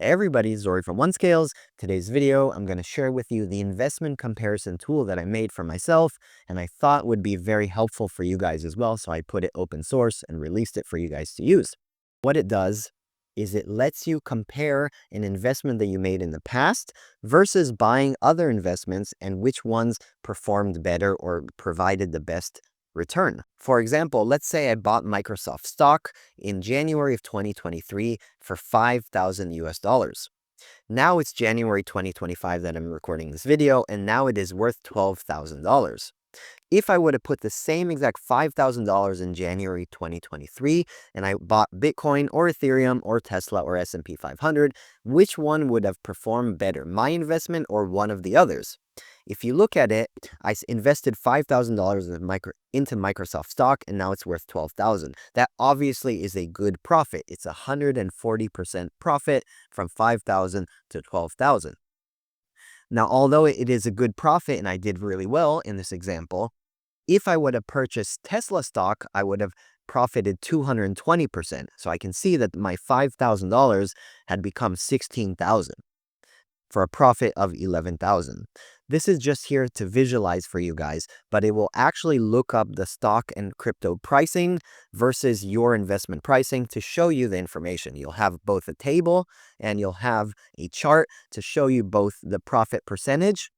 Everybody, it's Zori from OneScales. Today's video, I'm going to share with you the investment comparison tool that I made for myself and I thought would be very helpful for you guys as well. So I put it open source and released it for you guys to use. What it does is it lets you compare an investment that you made in the past versus buying other investments and which ones performed better or provided the best return. For example, let's say I bought Microsoft stock in January of 2023 for 5,000 US dollars. Now it's January 2025 that I'm recording this video, and now it is worth $12,000. If I would have put the same exact $5,000 in January 2023 and I bought Bitcoin or Ethereum or Tesla or S&P 500, which one would have performed better, my investment or one of the others? If you look at it, I invested $5,000 into Microsoft stock and now it's worth $12,000. That obviously is a good profit. It's 140% profit from $5,000 to $12,000. Now, although it is a good profit and I did really well in this example, if I would have purchased Tesla stock, I would have profited 220%. So I can see that my $5,000 had become $16,000 for a profit of $11,000. This is just here to visualize for you guys, but it will actually look up the stock and crypto pricing versus your investment pricing to show you the information. You'll have both a table and you'll have a chart to show you both the profit percentage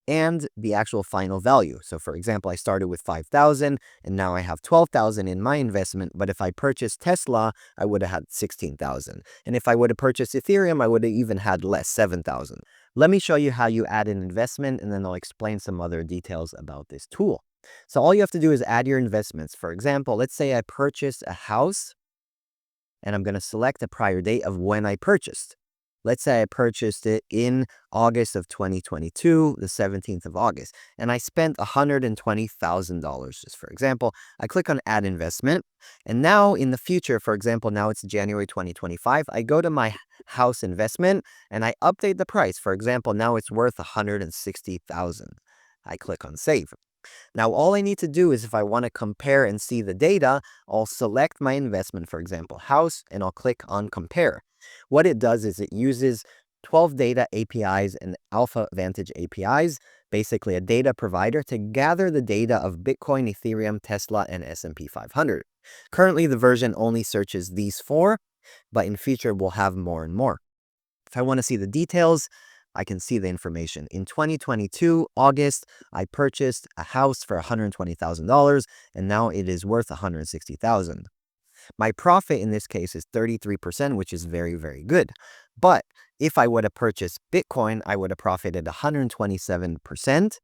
and the actual final value. So for example, I started with 5,000 and now I have 12,000 in my investment, but if I purchased Tesla, I would have had 16,000. And if I would have purchased Ethereum, I would have even had less, 7,000. Let me show you how you add an investment and then I'll explain some other details about this tool. So all you have to do is add your investments. For example, let's say I purchased a house and I'm going to select a prior date of when I purchased. Let's say I purchased it in August of 2022, the 17th of August, and I spent $120,000 just for example. I click on add investment, and now in the future, for example, now it's January 2025, I go to my house investment and I update the price. For example, now it's worth $160,000. I click on save. Now, all I need to do is if I want to compare and see the data, I'll select my investment, for example, house, and I'll click on compare. What it does is it uses 12 data APIs and Alpha Vantage APIs, basically a data provider to gather the data of Bitcoin, Ethereum, Tesla, and S&P 500. Currently, the version only searches these four, but in future, we'll have more and more. If I want to see the details, I can see the information. In 2022, August, I purchased a house for $120,000, and now it is worth $160,000. My profit in this case is 33%, which is very, very good. But if I would have purchased Bitcoin, I would have profited 127%,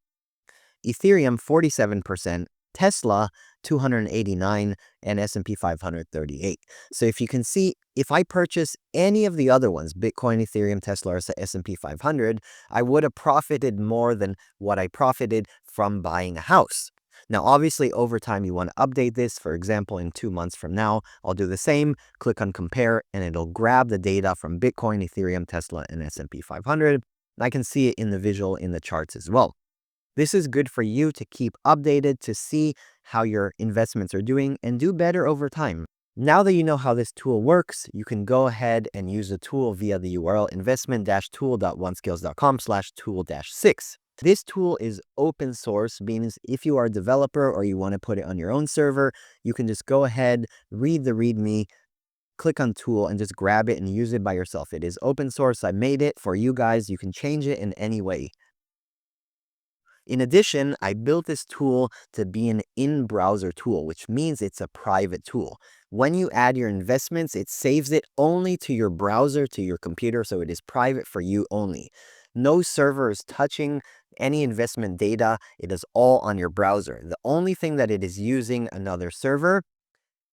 Ethereum 47%, Tesla 289, and S&P 500 38. So if you can see, if I purchase any of the other ones, Bitcoin, Ethereum, Tesla, or S&P 500, I would have profited more than what I profited from buying a house. Now, obviously, over time, you want to update this. For example, in 2 months from now, I'll do the same, click on compare, and it'll grab the data from Bitcoin, Ethereum, Tesla, and S&P 500. And I can see it in the visual in the charts as well. This is good for you to keep updated to see how your investments are doing and do better over time. Now that you know how this tool works, you can go ahead and use the tool via the URL investment-tool.onescales.com/tool-6. This tool is open source, means if you are a developer or you want to put it on your own server, you can just go ahead, read the README, click on tool, and just grab it and use it by yourself. It is open source. I made it for you guys. You can change it in any way. In addition, I built this tool to be an in-browser tool, which means it's a private tool. When you add your investments, it saves it only to your browser, to your computer, so it is private for you only. No server is touching any investment data. It is all on your browser. The only thing that it is using another server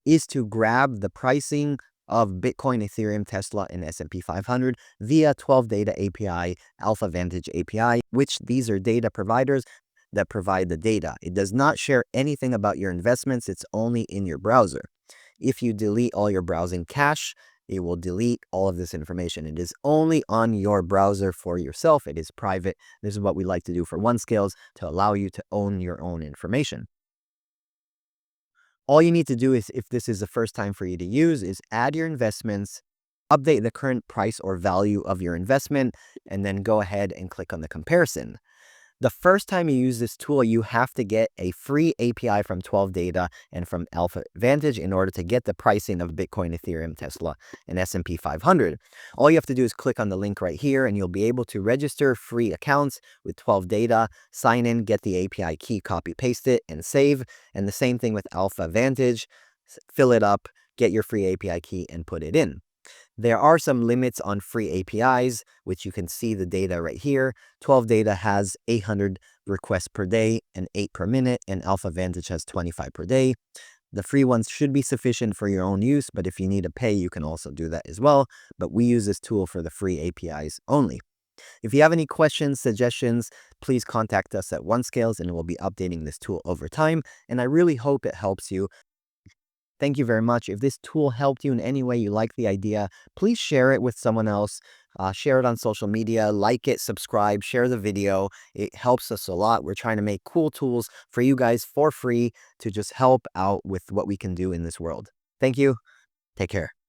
is to grab the pricing of Bitcoin, Ethereum, Tesla, and S&P 500 via 12 Data API, Alpha Vantage API, which these are data providers that provide the data. It does not share anything about your investments. It's only in your browser. If you delete all your browsing cache, it will delete all of this information. It is only on your browser for yourself. It is private. This is what we like to do for OneScales to allow you to own your own information. All you need to do is, if this is the first time for you to use, is add your investments, update the current price or value of your investment, and then go ahead and click on the comparison. The first time you use this tool, you have to get a free API from 12 Data and from Alpha Vantage in order to get the pricing of Bitcoin, Ethereum, Tesla, and S&P 500. All you have to do is click on the link right here, and you'll be able to register free accounts with 12 Data, sign in, get the API key, copy, paste it, and save. And the same thing with Alpha Vantage, fill it up, get your free API key, and put it in. There are some limits on free APIs, which you can see the data right here. 12 Data has 800 requests per day and 8 per minute, and Alpha Vantage has 25 per day. The free ones should be sufficient for your own use, but if you need to pay, you can also do that as well. But we use this tool for the free APIs only. If you have any questions, suggestions, please contact us at OneScales, and we'll be updating this tool over time. And I really hope it helps you. Thank you very much. If this tool helped you in any way, you like the idea, please share it with someone else. Share it on social media, like it, subscribe, share the video. It helps us a lot. We're trying to make cool tools for you guys for free to just help out with what we can do in this world. Thank you. Take care.